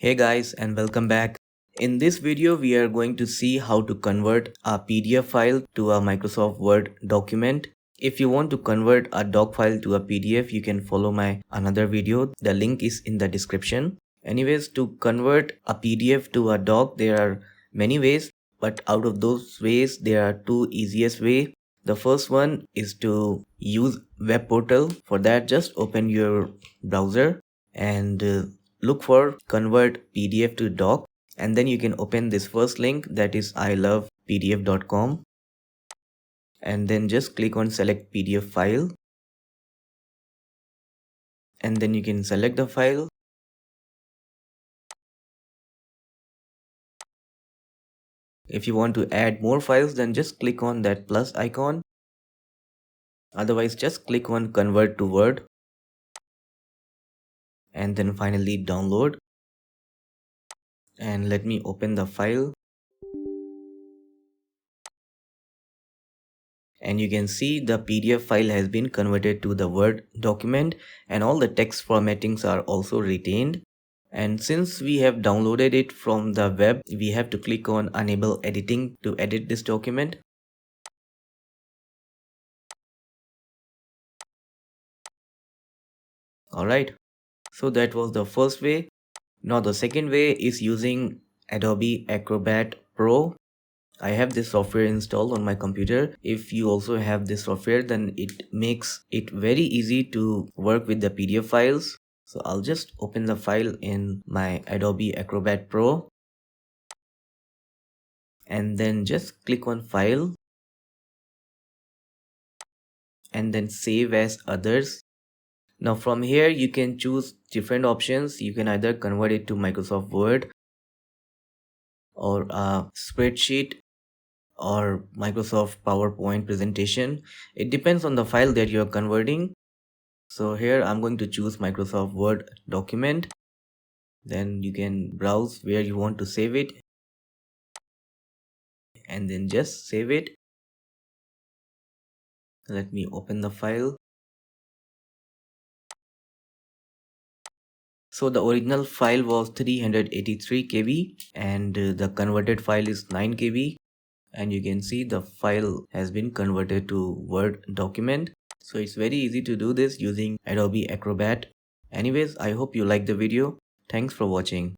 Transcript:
Hey guys, and welcome back. In this video we are going to see how to convert a PDF file to a Microsoft Word document. If you want to convert a doc file to a PDF, you can follow my another video. The link is in the description. Anyways, to convert a PDF to a doc, there are many ways, but out of those ways there are two easiest way. The first one is to use web portal. For that, just open your browser and look for convert PDF to doc, and then you can open this first link, that is ilovepdf.com, and then just click on select PDF file, and then you can select the file. If you want to add more files, then just click on that plus icon. Otherwise, just click on convert to Word, and then finally download. And let me open the file. And you can see the PDF file has been converted to the Word document, and all the text formattings are also retained. And since we have downloaded it from the web, we have to click on enable editing to edit this document. Alright, so that was the first way. Now the second way is using Adobe Acrobat Pro. I have this software installed on my computer. If you also have this software, then it makes it very easy to work with the PDF files. So I'll just open the file in my Adobe Acrobat Pro, and then just click on File, and then Save as Others. Now from here you can choose different options. You can either convert it to Microsoft Word or a spreadsheet or Microsoft PowerPoint presentation. It depends on the file that you're converting. So here I'm going to choose Microsoft Word document. Then you can browse where you want to save it, and then just save it. Let me open the file. So the original file was 383 KB and the converted file is 9 KB, and you can see the file has been converted to Word document. So it's very easy to do this using Adobe Acrobat. Anyways, I hope you liked the video. Thanks for watching.